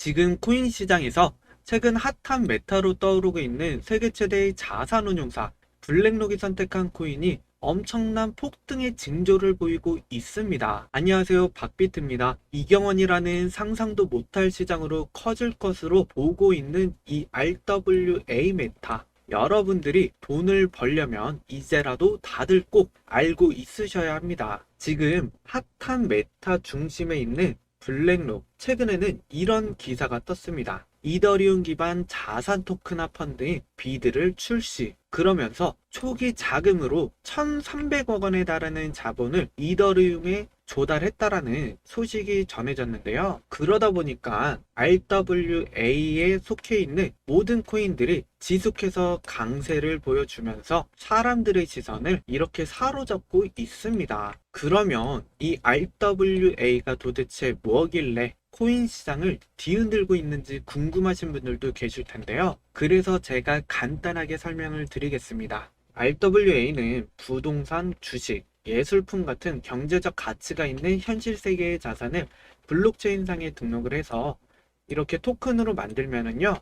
지금 코인 시장에서 최근 핫한 메타로 떠오르고 있는 세계 최대의 자산운용사 블랙록이 선택한 코인이 엄청난 폭등의 징조를 보이고 있습니다. 안녕하세요, 박비트입니다. 이경원이라는 상상도 못할 시장으로 커질 것으로 보고 있는 이 RWA 메타. 여러분들이 돈을 벌려면 이제라도 다들 꼭 알고 있으셔야 합니다. 지금 핫한 메타 중심에 있는 블랙록, 최근에는 이런 기사가 떴습니다. 이더리움 기반 자산 토큰화 펀드인 비드를 출시. 그러면서 초기 자금으로 1,300억 원에 달하는 자본을 이더리움에 조달했다라는 소식이 전해졌는데요. 그러다 보니까 RWA에 속해 있는 모든 코인들이 지속해서 강세를 보여주면서 사람들의 시선을 이렇게 사로잡고 있습니다. 그러면 이 RWA가 도대체 뭐길래 코인 시장을 뒤흔들고 있는지 궁금하신 분들도 계실 텐데요. 그래서 제가 간단하게 설명을 드리겠습니다. RWA는 부동산, 주식, 예술품 같은 경제적 가치가 있는 현실 세계의 자산을 블록체인상에 등록을 해서 이렇게 토큰으로 만들면은요,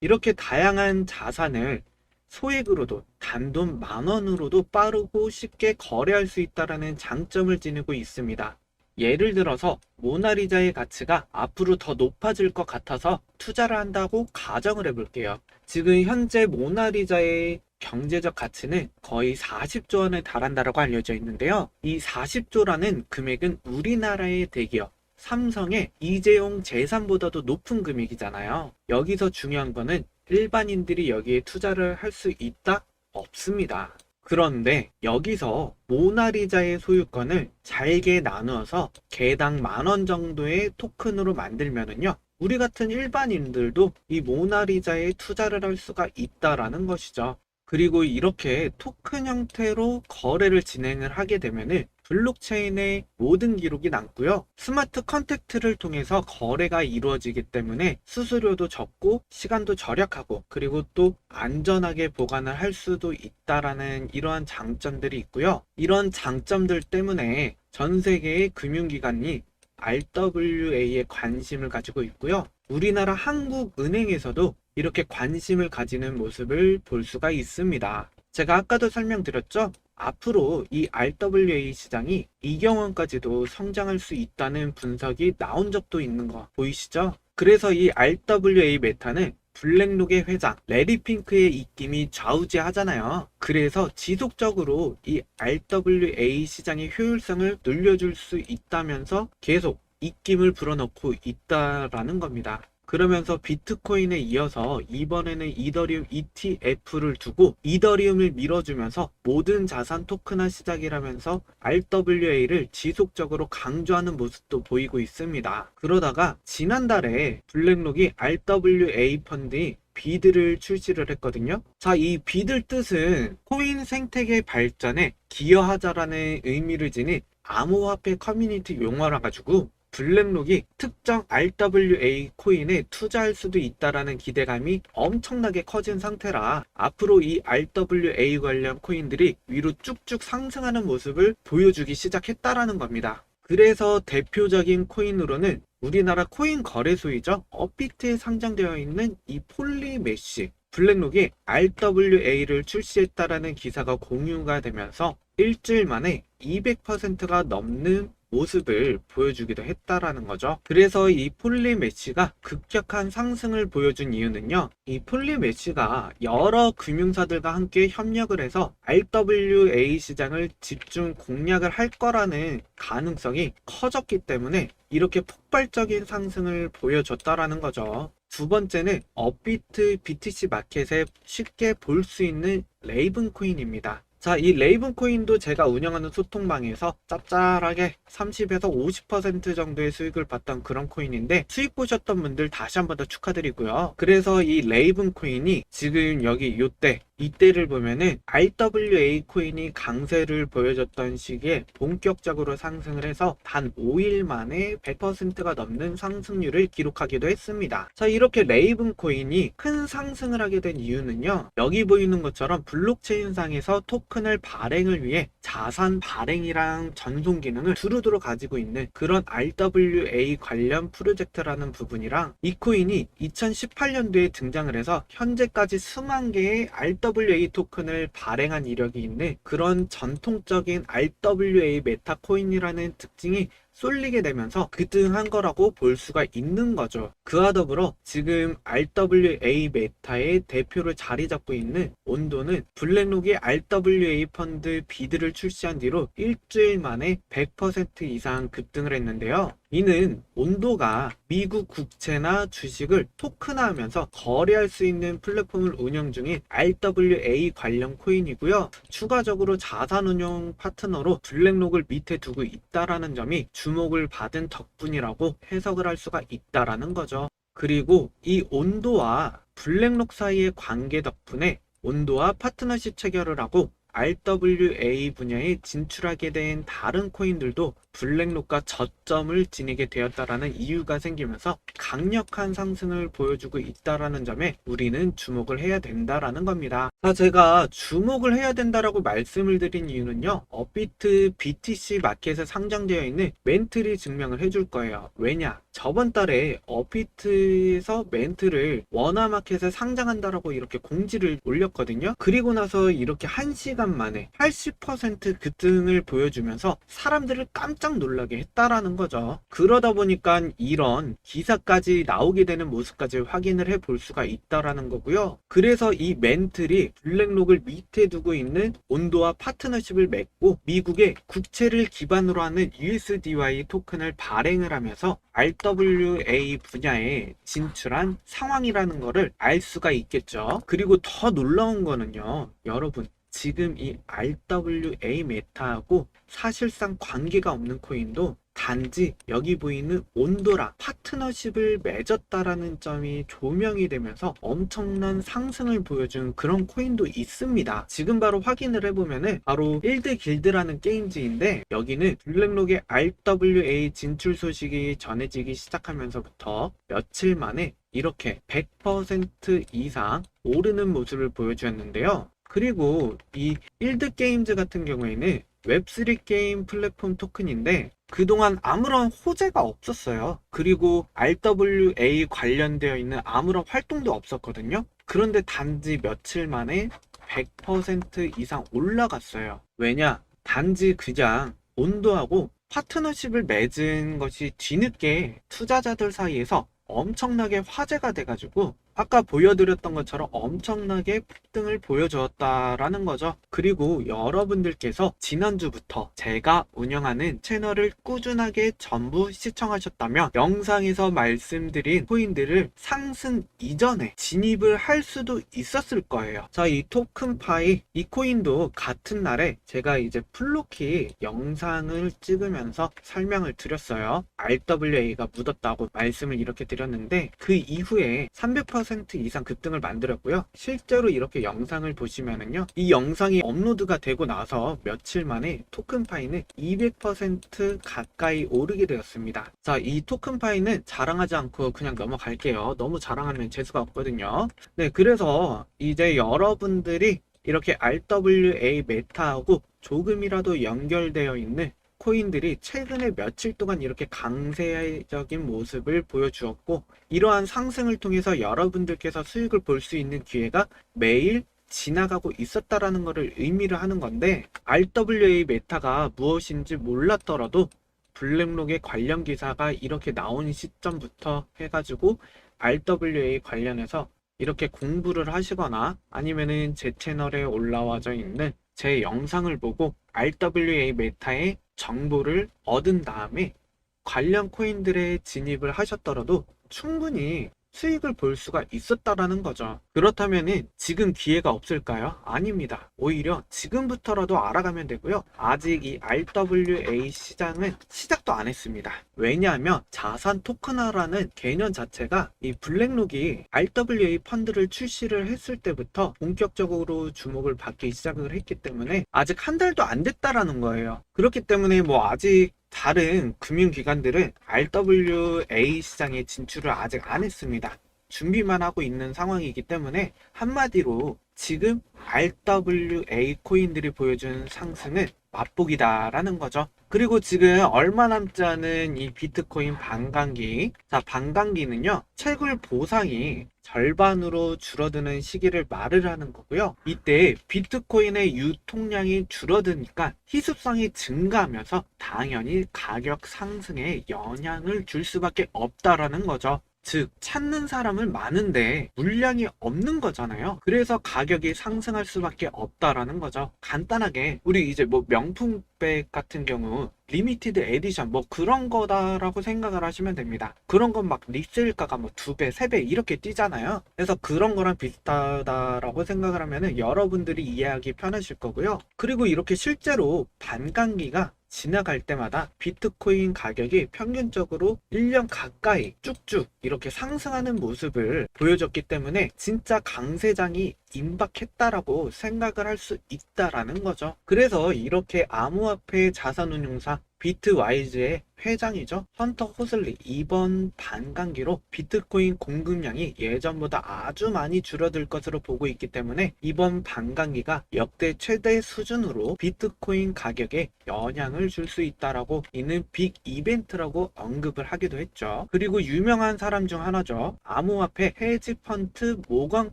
이렇게 다양한 자산을 소액으로도 단돈 10,000원으로도 빠르고 쉽게 거래할 수 있다는 장점을 지니고 있습니다. 예를 들어서 모나리자의 가치가 앞으로 더 높아질 것 같아서 투자를 한다고 가정을 해볼게요. 지금 현재 모나리자의 경제적 가치는 거의 40조 원에 달한다고 알려져 있는데요. 이 40조라는 금액은 우리나라의 대기업 삼성의 이재용 재산보다도 높은 금액이잖아요. 여기서 중요한 거는 일반인들이 여기에 투자를 할 수 있다? 없습니다. 그런데 여기서 모나리자의 소유권을 잘게 나누어서 개당 10,000원 정도의 토큰으로 만들면은요, 우리 같은 일반인들도 이 모나리자에 투자를 할 수가 있다라는 것이죠. 그리고 이렇게 토큰 형태로 거래를 진행을 하게 되면은 블록체인의 모든 기록이 남고요. 스마트 컨택트를 통해서 거래가 이루어지기 때문에 수수료도 적고 시간도 절약하고, 그리고 또 안전하게 보관을 할 수도 있다라는 이러한 장점들이 있고요. 이런 장점들 때문에 전 세계의 금융기관이 RWA에 관심을 가지고 있고요. 우리나라 한국은행에서도 이렇게 관심을 가지는 모습을 볼 수가 있습니다. 제가 아까도 설명드렸죠? 앞으로 이 RWA 시장이 이경원까지도 성장할 수 있다는 분석이 나온 적도 있는 거 보이시죠? 그래서 이 RWA 메타는 블랙록의 회장 레리 핑크의 입김이 좌우지하잖아요. 그래서 지속적으로 이 RWA 시장의 효율성을 늘려줄 수 있다면서 계속 입김을 불어넣고 있다라는 겁니다. 그러면서 비트코인에 이어서 이번에는 이더리움 ETF를 두고 이더리움을 밀어주면서 모든 자산 토큰화 시작이라면서 RWA를 지속적으로 강조하는 모습도 보이고 있습니다. 그러다가 지난달에 블랙록이 RWA 펀드인 비드를 출시를 했거든요. 자, 이 비드 뜻은 코인 생태계 발전에 기여하자라는 의미를 지닌 암호화폐 커뮤니티 용어라 가지고 블랙록이 특정 RWA 코인에 투자할 수도 있다라는 기대감이 엄청나게 커진 상태라 앞으로 이 RWA 관련 코인들이 위로 쭉쭉 상승하는 모습을 보여주기 시작했다라는 겁니다. 그래서 대표적인 코인으로는 우리나라 코인 거래소이죠. 업비트에 상장되어 있는 이 폴리메쉬, 블랙록이 RWA를 출시했다라는 기사가 공유가 되면서 일주일 만에 200%가 넘는 모습을 보여주기도 했다라는 거죠. 그래서 이 폴리메쉬가 급격한 상승을 보여준 이유는요, 이 폴리메쉬가 여러 금융사들과 함께 협력을 해서 RWA 시장을 집중 공략을 할 거라는 가능성이 커졌기 때문에 이렇게 폭발적인 상승을 보여줬다라는 거죠. 두 번째는 업비트 BTC 마켓에 쉽게 볼 수 있는 레이븐 코인입니다. 자, 이 레이븐 코인도 제가 운영하는 소통방에서 짭짤하게 30에서 50% 정도의 수익을 봤던 그런 코인인데, 수익 보셨던 분들 다시 한 번 더 축하드리고요. 그래서 이 레이븐 코인이 지금 여기 요때 이때를 보면은 RWA 코인이 강세를 보여줬던 시기에 본격적으로 상승을 해서 단 5일 만에 100%가 넘는 상승률을 기록하기도 했습니다. 자, 이렇게 레이븐 코인이 큰 상승을 하게 된 이유는요, 여기 보이는 것처럼 블록체인상에서 토큰을 발행을 위해 자산 발행이랑 전송 기능을 두루두루 가지고 있는 그런 RWA 관련 프로젝트라는 부분이랑, 이 코인이 2018년도에 등장을 해서 현재까지 수만 개의 RWA 토큰을 발행한 이력이 있는 그런 전통적인 RWA 메타 코인이라는 특징이 쏠리게 되면서 급등한 거라고 볼 수가 있는 거죠. 그와 더불어 지금 RWA 메타의 대표로 자리 잡고 있는 온도는 블랙록이 RWA 펀드 비드를 출시한 뒤로 일주일 만에 100% 이상 급등을 했는데요. 이는 온도가 미국 국채나 주식을 토큰화하면서 거래할 수 있는 플랫폼을 운영 중인 RWA 관련 코인이고요. 추가적으로 자산운용 파트너로 블랙록을 밑에 두고 있다라는 점이 주목을 받은 덕분이라고 해석을 할 수가 있다라는 거죠. 그리고 이 온도와 블랙록 사이의 관계 덕분에 온도와 파트너십 체결을 하고 RWA 분야에 진출하게 된 다른 코인들도 블랙록과 저점을 지니게 되었다라는 이유가 생기면서 강력한 상승을 보여주고 있다라는 점에 우리는 주목을 해야 된다라는 겁니다. 제가 주목을 해야 된다라고 말씀을 드린 이유는요, 업비트 BTC 마켓에 상장되어 있는 멘틀이 증명을 해줄 거예요. 왜냐? 저번 달에 업비트에서 멘틀을 원화마켓에 상장한다라고 이렇게 공지를 올렸거든요. 그리고 나서 이렇게 1시간 만에 80% 급등을 보여주면서 사람들을 깜짝 놀라게 했다라는 거죠. 그러다 보니까 이런 기사까지 나오게 되는 모습까지 확인을 해 볼 수가 있다라는 거고요. 그래서 이 멘틀이 블랙록을 밑에 두고 있는 온도와 파트너십을 맺고 미국의 국채를 기반으로 하는 USDY 토큰을 발행을 하면서 RWA 분야에 진출한 상황이라는 거를 알 수가 있겠죠. 그리고 더 놀라운 거는요, 여러분, 지금 이 RWA 메타하고 사실상 관계가 없는 코인도 단지 여기 보이는 온도랑 파트너십을 맺었다라는 점이 조명이 되면서 엄청난 상승을 보여준 그런 코인도 있습니다. 지금 바로 확인을 해보면은 바로 일드 길드라는 게임즈인데, 여기는 블랙록의 RWA 진출 소식이 전해지기 시작하면서부터 며칠 만에 이렇게 100% 이상 오르는 모습을 보여주었는데요. 그리고 이 일드 게임즈 같은 경우에는 웹3 게임 플랫폼 토큰인데 그동안 아무런 호재가 없었어요. 그리고 RWA 관련되어 있는 아무런 활동도 없었거든요. 그런데 단지 며칠 만에 100% 이상 올라갔어요. 왜냐? 단지 그냥 온도하고 파트너십을 맺은 것이 뒤늦게 투자자들 사이에서 엄청나게 화제가 돼가지고 아까 보여드렸던 것처럼 엄청나게 폭등을 보여주었다라는 거죠. 그리고 여러분들께서 지난주부터 제가 운영하는 채널을 꾸준하게 전부 시청하셨다면 영상에서 말씀드린 코인들을 상승 이전에 진입을 할 수도 있었을 거예요. 자, 이 토큰파이, 이 코인도 같은 날에 제가 이제 플로키 영상을 찍으면서 설명을 드렸어요. RWA가 묻었다고 말씀을 이렇게 드렸는데 그 이후에 300% 이상 급등을 만들었고요. 실제로 이렇게 영상을 보시면은요, 이 영상이 업로드가 되고 나서 며칠 만에 토큰파이는 200% 가까이 오르게 되었습니다. 자, 이 토큰파이는 자랑하지 않고 그냥 넘어갈게요. 너무 자랑하면 재수가 없거든요. 네, 그래서 이제 여러분들이 이렇게 RWA 메타하고 조금이라도 연결되어 있는 코인들이 최근에 며칠 동안 이렇게 강세적인 모습을 보여주었고, 이러한 상승을 통해서 여러분들께서 수익을 볼 수 있는 기회가 매일 지나가고 있었다라는 것을 의미를 하는 건데, RWA 메타가 무엇인지 몰랐더라도 블랙록의 관련 기사가 이렇게 나온 시점부터 해가지고 RWA 관련해서 이렇게 공부를 하시거나 아니면은 제 채널에 올라와져 있는 제 영상을 보고 RWA 메타의 정보를 얻은 다음에 관련 코인들에 진입을 하셨더라도 충분히 수익을 볼 수가 있었다라는 거죠. 그렇다면은 지금 기회가 없을까요? 아닙니다. 오히려 지금부터라도 알아가면 되고요. 아직 이 RWA 시장은 시작도 안 했습니다. 왜냐하면 자산 토큰화라는 개념 자체가 이 블랙록이 RWA 펀드를 출시를 했을 때부터 본격적으로 주목을 받기 시작을 했기 때문에 아직 한 달도 안 됐다라는 거예요. 그렇기 때문에 뭐 아직 다른 금융기관들은 RWA 시장에 진출을 아직 안 했습니다. 준비만 하고 있는 상황이기 때문에 한마디로 지금 RWA 코인들이 보여준 상승은 맛보기다라는 거죠. 그리고 지금 얼마 남지 않은 이 비트코인 반감기. 자, 반감기는요, 채굴 보상이 절반으로 줄어드는 시기를 말을 하는 거고요. 이때 비트코인의 유통량이 줄어드니까 희소성이 증가하면서 당연히 가격 상승에 영향을 줄 수밖에 없다라는 거죠. 즉, 찾는 사람은 많은데 물량이 없는 거잖아요. 그래서 가격이 상승할 수밖에 없다라는 거죠. 간단하게 우리 이제 뭐 명품백 같은 경우 리미티드 에디션 뭐 그런 거다라고 생각을 하시면 됩니다. 그런 건 막 리세일가가 뭐 2배, 3배 이렇게 뛰잖아요. 그래서 그런 거랑 비슷하다라고 생각을 하면은 여러분들이 이해하기 편하실 거고요. 그리고 이렇게 실제로 반감기가 지나갈 때마다 비트코인 가격이 평균적으로 1년 가까이 쭉쭉 이렇게 상승하는 모습을 보여줬기 때문에 진짜 강세장이 임박했다라고 생각을 할 수 있다라는 거죠. 그래서 이렇게 암호화폐 자산운용사 비트와이즈의 회장이죠. 헌터 호슬리, 이번 반감기로 비트코인 공급량이 예전보다 아주 많이 줄어들 것으로 보고 있기 때문에 이번 반감기가 역대 최대 수준으로 비트코인 가격에 영향을 줄 수 있다라고 이는 빅 이벤트라고 언급을 하기도 했죠. 그리고 유명한 사람 중 하나죠. 암호화폐 헤지펀드 모건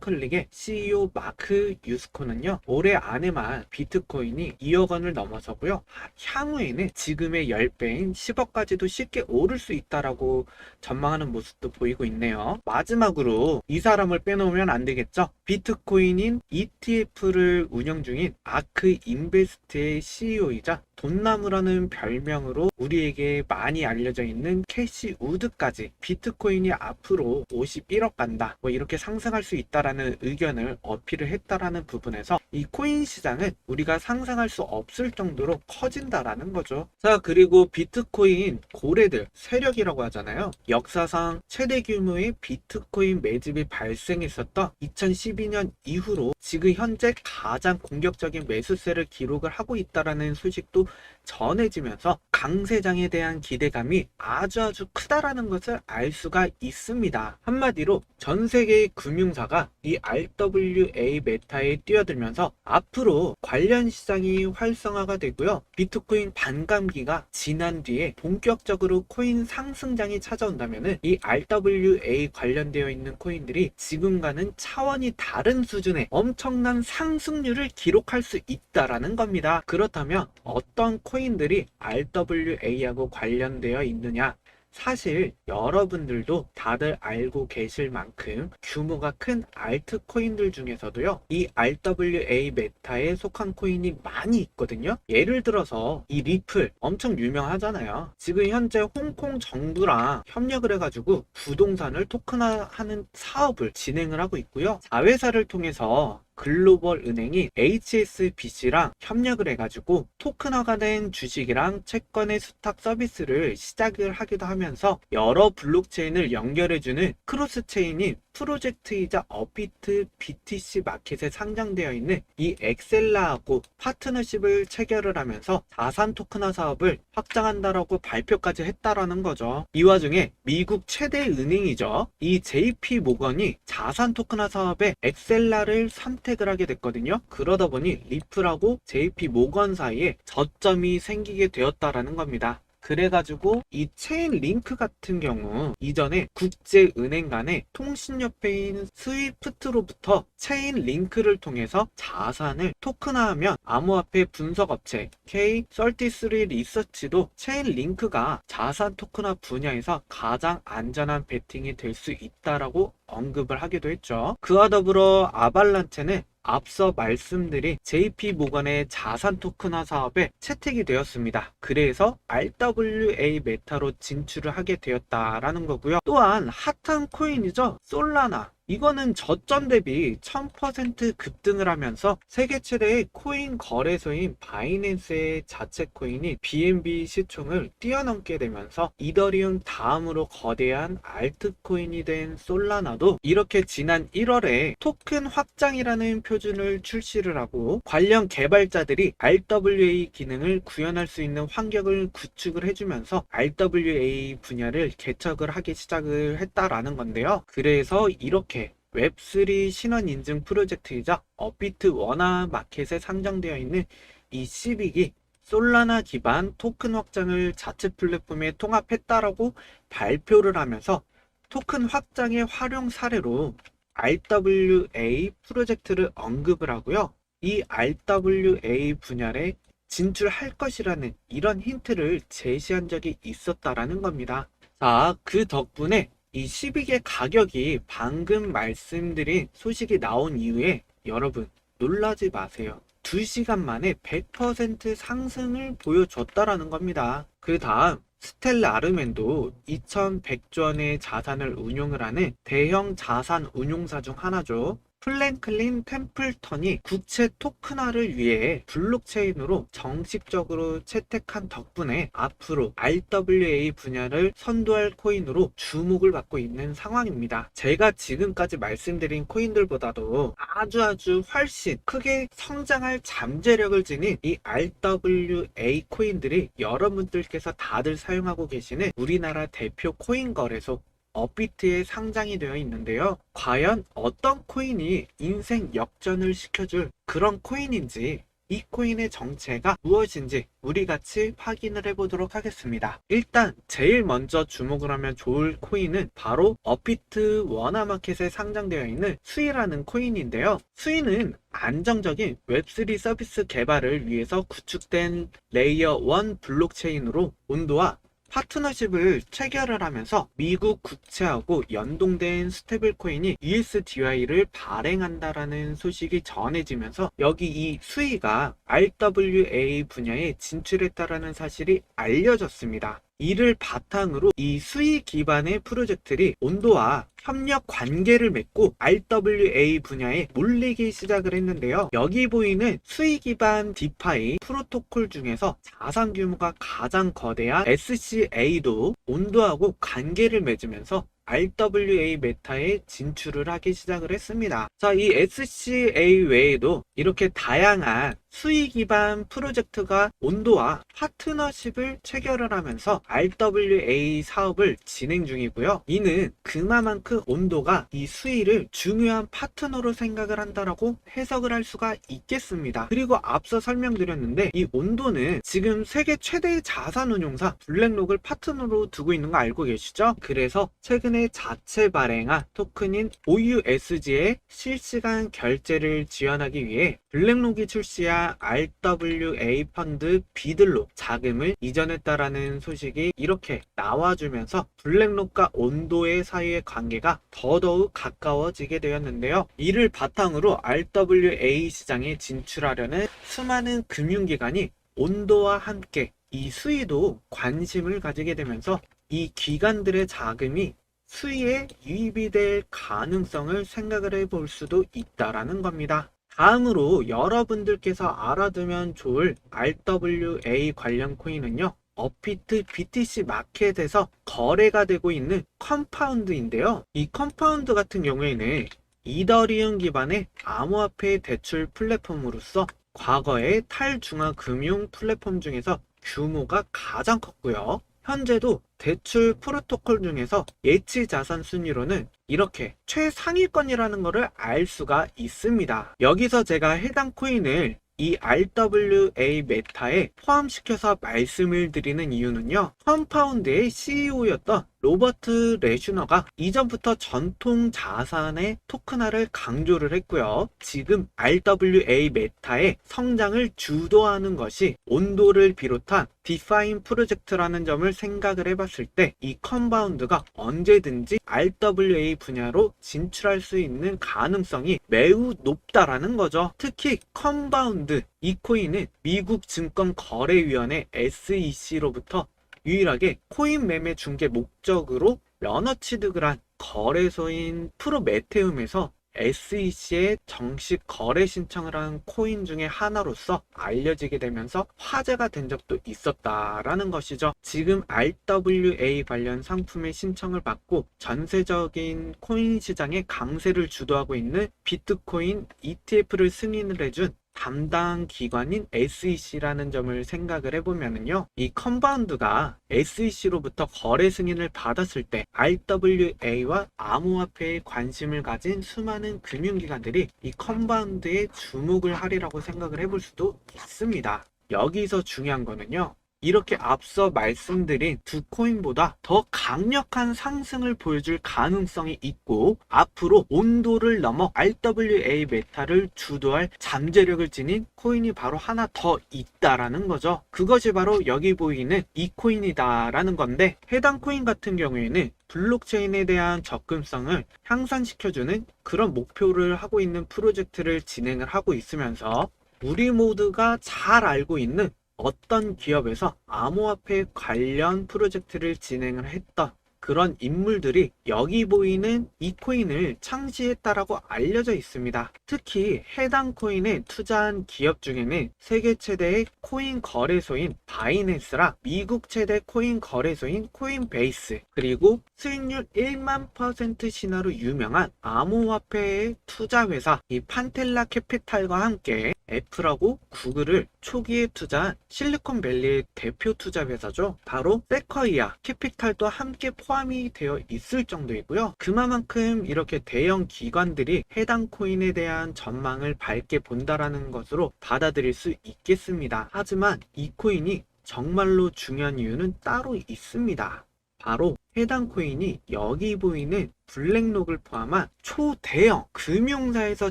클릭의 CEO 마크 유스코는요, 올해 안에만 비트코인이 2억 원을 넘어서고요, 향후에는 지금의 10배인 10억까지도 쉽게 오를 수 있다라고 전망하는 모습도 보이고 있네요. 마지막으로 이 사람을 빼놓으면 안 되겠죠. 비트코인인 ETF를 운영 중인 아크 인베스트의 CEO이자 돈나무라는 별명으로 우리에게 많이 알려져 있는 캐시 우드까지 비트코인이 앞으로 51억 간다, 뭐 이렇게 상승할 수 있다라는 의견을 어필을 했다라는 부분에서 이 코인 시장은 우리가 상상할 수 없을 정도로 커진다라는 거죠. 자, 그리고 비트코인 고래들 세력이라고 하잖아요. 역사상 최대 규모의 비트코인 매집이 발생했었던 2012년 이후로 지금 현재 가장 공격적인 매수세를 기록을 하고 있다라는 소식도 전해지면서 강세장에 대한 기대감이 아주 크다라는 것을 알 수가 있습니다. 한마디로 전 세계의 금융사가 이 RWA 메타에 뛰어들면서 앞으로 관련 시장이 활성화가 되고요. 비트코인 반감기가 지난 뒤에 본격적으로 코인 상승장이 찾아온다면 이 RWA 관련되어 있는 코인들이 지금과는 차원이 다른 수준의 엄청난 상승률을 기록할 수 있다라는 겁니다. 그렇다면 어떤 코인들이 RWA하고 관련되어 있느냐? 사실 여러분들도 다들 알고 계실 만큼 규모가 큰 알트코인들 중에서도요, 이 RWA 메타에 속한 코인이 많이 있거든요. 예를 들어서 이 리플 엄청 유명하잖아요. 지금 현재 홍콩 정부랑 협력을 해가지고 부동산을 토큰화하는 사업을 진행을 하고 있고요. 자회사를 통해서 글로벌 은행이 HSBC랑 협력을 해가지고 토큰화가 된 주식이랑 채권의 수탁 서비스를 시작을 하기도 하면서 여러 블록체인을 연결해주는 크로스체인인 프로젝트이자 업비트 BTC 마켓에 상장되어 있는 이 엑셀라하고 파트너십을 체결을 하면서 자산 토큰화 사업을 확장한다라고 발표까지 했다라는 거죠. 이 와중에 미국 최대 은행이죠. 이 JP 모건이 자산 토큰화 사업에 엑셀라를 선택을 하게 됐거든요. 그러다 보니 리플하고 JP 모건 사이에 저점이 생기게 되었다라는 겁니다. 그래가지고 이 체인 링크 같은 경우 이전에 국제은행 간의 통신협회인 스위프트로부터 체인 링크를 통해서 자산을 토큰화하면 암호화폐 분석업체 K33 리서치도 체인 링크가 자산 토큰화 분야에서 가장 안전한 베팅이 될 수 있다라고 언급을 하기도 했죠. 그와 더불어 아발란체는 앞서 말씀드린 JP 모건의 자산 토큰화 사업에 채택이 되었습니다. 그래서 RWA 메타로 진출을 하게 되었다라는 거고요. 또한 핫한 코인이죠. 솔라나. 이거는 저점 대비 1000% 급등을 하면서 세계 최대의 코인 거래소인 바이낸스의 자체 코인이 BNB 시총을 뛰어넘게 되면서 이더리움 다음으로 거대한 알트코인이 된 솔라나도 이렇게 지난 1월에 토큰 확장이라는 표준을 출시를 하고 관련 개발자들이 RWA 기능을 구현할 수 있는 환경을 구축을 해주면서 RWA 분야를 개척을 하기 시작을 했다라는 건데요. 그래서 이렇게 웹3 신원 인증 프로젝트이자 업비트 원화 마켓에 상장되어 있는 이 시빅이 솔라나 기반 토큰 확장을 자체 플랫폼에 통합했다라고 발표를 하면서 토큰 확장의 활용 사례로 RWA 프로젝트를 언급을 하고요. 이 RWA 분야에 진출할 것이라는 이런 힌트를 제시한 적이 있었다라는 겁니다. 자, 그 덕분에 이 시빅의 가격이 방금 말씀드린 소식이 나온 이후에 여러분 놀라지 마세요. 2시간 만에 100% 상승을 보여줬다라는 겁니다. 그 다음 스텔라 아르멘도 2100조 원의 자산을 운용을 하는 대형 자산 운용사 중 하나죠. 플랭클린 템플턴이 국채 토큰화를 위해 블록체인으로 정식적으로 채택한 덕분에 앞으로 RWA 분야를 선도할 코인으로 주목을 받고 있는 상황입니다. 제가 지금까지 말씀드린 코인들보다도 아주 훨씬 크게 성장할 잠재력을 지닌 이 RWA 코인들이 여러분들께서 다들 사용하고 계시는 우리나라 대표 코인 거래소 업비트에 상장이 되어 있는데요. 과연 어떤 코인이 인생 역전을 시켜줄 그런 코인인지, 이 코인의 정체가 무엇인지 우리 같이 확인을 해보도록 하겠습니다. 일단 제일 먼저 주목을 하면 좋을 코인은 바로 업비트 원화마켓에 상장되어 있는 수이라는 코인인데요. 수이는 안정적인 웹3 서비스 개발을 위해서 구축된 레이어 1 블록체인으로 온도와 파트너십을 체결을 하면서 미국 국채하고 연동된 스테이블 코인이 USDY를 발행한다라는 소식이 전해지면서 여기 이 수이가 RWA 분야에 진출했다라는 사실이 알려졌습니다. 이를 바탕으로 이 수이 기반의 프로젝트들이 온도와 협력 관계를 맺고 RWA 분야에 몰리기 시작을 했는데요. 여기 보이는 수이 기반 디파이 프로토콜 중에서 자산 규모가 가장 거대한 SCA도 온도하고 관계를 맺으면서 RWA 메타에 진출을 하기 시작을 했습니다. 자, 이 SCA 외에도 이렇게 다양한 수익 기반 프로젝트가 온도와 파트너십을 체결을 하면서 RWA 사업을 진행 중이고요. 이는 그만큼 온도가 이 수익을 중요한 파트너로 생각을 한다라고 해석을 할 수가 있겠습니다. 그리고 앞서 설명드렸는데 이 온도는 지금 세계 최대의 자산운용사 블랙록을 파트너로 두고 있는 거 알고 계시죠? 그래서 최근에 자체 발행한 토큰인 OUSG의 실시간 결제를 지원하기 위해 블랙록이 출시한 RWA 펀드 비들로 자금을 이전했다라는 소식이 이렇게 나와주면서 블랙록과 온도의 사이의 관계가 더더욱 가까워지게 되었는데요. 이를 바탕으로 RWA 시장에 진출하려는 수많은 금융기관이 온도와 함께 이 수위도 관심을 가지게 되면서 이 기관들의 자금이 수위에 유입이 될 가능성을 생각을 해볼 수도 있다라는 겁니다. 다음으로 여러분들께서 알아두면 좋을 RWA 관련 코인은요, 업비트 BTC 마켓에서 거래가 되고 있는 컴파운드인데요. 이 컴파운드 같은 경우에는 이더리움 기반의 암호화폐 대출 플랫폼으로서 과거의 탈중앙 금융 플랫폼 중에서 규모가 가장 컸고요. 현재도 대출 프로토콜 중에서 예치 자산 순위로는 이렇게 최상위권이라는 것을 알 수가 있습니다. 여기서 제가 해당 코인을 이 RWA 메타에 포함시켜서 말씀을 드리는 이유는요, 컴파운드의 CEO였던 로버트 레슈너가 이전부터 전통 자산의 토큰화를 강조를 했고요. 지금 RWA 메타의 성장을 주도하는 것이 온도를 비롯한 디파인 프로젝트라는 점을 생각을 해봤을 때 이 컴바운드가 언제든지 RWA 분야로 진출할 수 있는 가능성이 매우 높다라는 거죠. 특히 컴바운드 이 코인은 미국 증권거래위원회 SEC로부터 유일하게 코인 매매 중개 목적으로 러너 취득을 한 거래소인 프로메테움에서 SEC에 정식 거래 신청을 한 코인 중에 하나로서 알려지게 되면서 화제가 된 적도 있었다라는 것이죠. 지금 RWA 관련 상품의 신청을 받고 전세적인 코인 시장의 강세를 주도하고 있는 비트코인 ETF를 승인을 해준 담당 기관인 SEC라는 점을 생각을 해보면요. 이 컴바운드가 SEC로부터 거래 승인을 받았을 때 RWA와 암호화폐에 관심을 가진 수많은 금융기관들이 이 컴바운드에 주목을 하리라고 생각을 해볼 수도 있습니다. 여기서 중요한 거는요. 이렇게 앞서 말씀드린 두 코인보다 더 강력한 상승을 보여줄 가능성이 있고 앞으로 온도를 넘어 RWA 메타를 주도할 잠재력을 지닌 코인이 바로 하나 더 있다라는 거죠. 그것이 바로 여기 보이는 이 코인이다라는 건데 해당 코인 같은 경우에는 블록체인에 대한 접근성을 향상시켜주는 그런 목표를 하고 있는 프로젝트를 진행을 하고 있으면서 우리 모두가 잘 알고 있는 어떤 기업에서 암호화폐 관련 프로젝트를 진행을 했던 그런 인물들이 여기 보이는 이 코인을 창시했다라고 알려져 있습니다. 특히 해당 코인에 투자한 기업 중에는 세계 최대의 코인 거래소인 바이낸스랑 미국 최대 코인 거래소인 코인베이스 그리고 수익률 1만 % 신화로 유명한 암호화폐의 투자 회사 이 판텔라 캐피탈과 함께 애플하고 구글을 초기에 투자한 실리콘밸리의 대표 투자 회사죠. 바로 세쿼이아 캐피탈도 함께 포함이 되어 있을 정도이고요. 그만큼 이렇게 대형 기관들이 해당 코인에 대한 전망을 밝게 본다라는 것으로 받아들일 수 있겠습니다. 하지만 이 코인이 정말로 중요한 이유는 따로 있습니다. 바로 해당 코인이 여기 보이는 블랙록을 포함한 초대형 금융사에서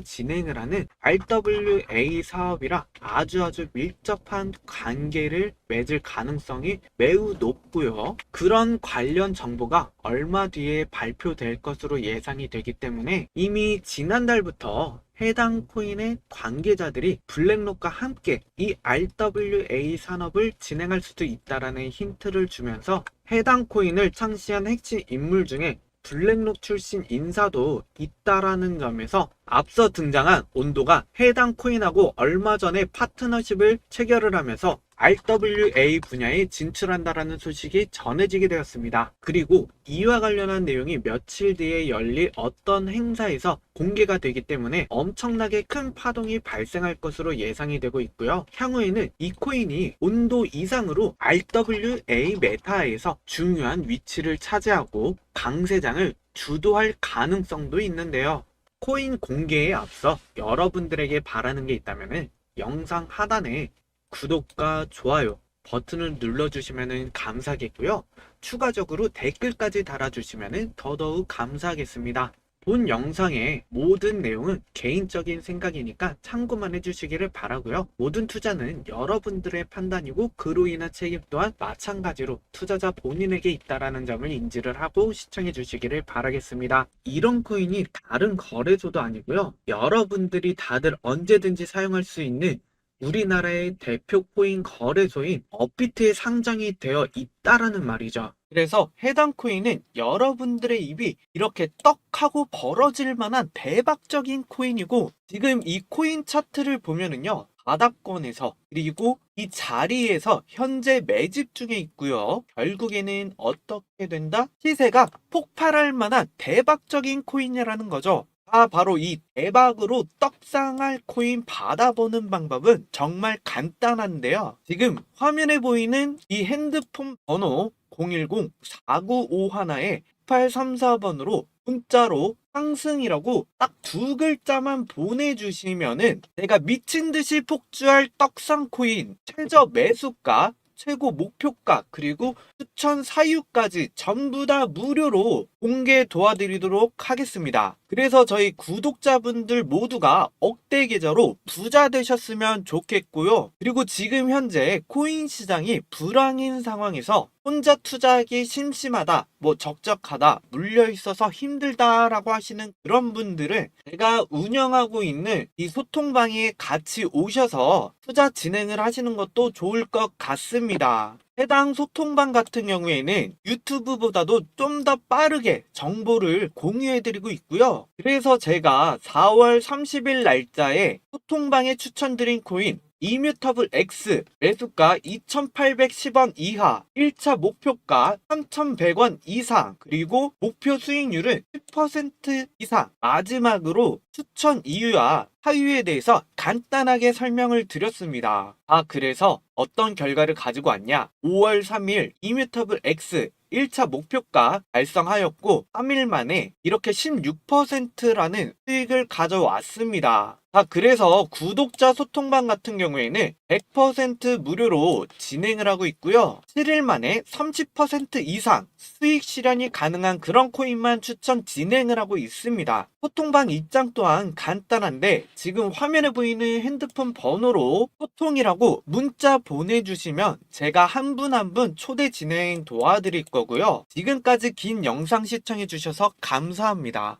진행을 하는 RWA 사업이라 아주 밀접한 관계를 맺을 가능성이 매우 높고요. 그런 관련 정보가 얼마 뒤에 발표될 것으로 예상이 되기 때문에 이미 지난달부터 해당 코인의 관계자들이 블랙록과 함께 이 RWA 산업을 진행할 수도 있다라는 힌트를 주면서 해당 코인을 창시한 핵심 인물 중에 블랙록 출신 인사도 있다라는 점에서 앞서 등장한 온도가 해당 코인하고 얼마 전에 파트너십을 체결을 하면서 RWA 분야에 진출한다라는 소식이 전해지게 되었습니다. 그리고 이와 관련한 내용이 며칠 뒤에 열릴 어떤 행사에서 공개가 되기 때문에 엄청나게 큰 파동이 발생할 것으로 예상이 되고 있고요. 향후에는 이 코인이 온도 이상으로 RWA 메타에서 중요한 위치를 차지하고 강세장을 주도할 가능성도 있는데요. 코인 공개에 앞서 여러분들에게 바라는 게 있다면 영상 하단에 구독과 좋아요 버튼을 눌러주시면 감사하겠고요. 추가적으로 댓글까지 달아주시면 더더욱 감사하겠습니다. 본 영상의 모든 내용은 개인적인 생각이니까 참고만 해주시기를 바라고요. 모든 투자는 여러분들의 판단이고 그로 인한 책임 또한 마찬가지로 투자자 본인에게 있다라는 점을 인지를 하고 시청해 주시기를 바라겠습니다. 이런 코인이 다른 거래소도 아니고요. 여러분들이 다들 언제든지 사용할 수 있는 우리나라의 대표 코인 거래소인 업비트에 상장이 되어 있다라는 말이죠. 그래서 해당 코인은 여러분들의 입이 이렇게 떡하고 벌어질 만한 대박적인 코인이고 지금 이 코인 차트를 보면은요. 바닥권에서 그리고 이 자리에서 현재 매집 중에 있고요. 결국에는 어떻게 된다? 시세가 폭발할 만한 대박적인 코인이라는 거죠. 바로 이 대박으로 떡상할 코인 받아보는 방법은 정말 간단한데요. 지금 화면에 보이는 이 핸드폰 번호 010-4951에 1834번으로 문자로 상승이라고 딱 두 글자만 보내주시면은 내가 미친듯이 폭주할 떡상 코인 최저 매수가 최고 목표가 그리고 추천 사유까지 전부 다 무료로 공개 도와드리도록 하겠습니다. 그래서 저희 구독자분들 모두가 억대 계좌로 부자 되셨으면 좋겠고요. 그리고 지금 현재 코인 시장이 불황인 상황에서 혼자 투자하기 심심하다, 적적하다, 물려있어서 힘들다라고 하시는 그런 분들은 제가 운영하고 있는 이 소통방에 같이 오셔서 투자 진행을 하시는 것도 좋을 것 같습니다. 해당 소통방 같은 경우에는 유튜브보다도 좀 더 빠르게 정보를 공유해드리고 있고요. 그래서 제가 4월 30일 날짜에 소통방에 추천드린 코인 이뮤터블 X 매수가 2,810원 이하, 1차 목표가 3,100원 이상, 그리고 목표 수익률은 10% 이상, 마지막으로 추천 이유와 사유에 대해서 간단하게 설명을 드렸습니다. 그래서 어떤 결과를 가지고 왔냐? 5월 3일 이뮤터블 X 1차 목표가 달성하였고 3일 만에 이렇게 16%라는 수익을 가져왔습니다. 그래서 구독자 소통방 같은 경우에는 100% 무료로 진행을 하고 있고요. 7일 만에 30% 이상 수익 실현이 가능한 그런 코인만 추천 진행을 하고 있습니다. 소통방 입장 또한 간단한데 지금 화면에 보이는 핸드폰 번호로 소통이라고 문자 보내주시면 제가 한 분 한 분 초대 진행 도와드릴 거고요. 지금까지 긴 영상 시청해주셔서 감사합니다.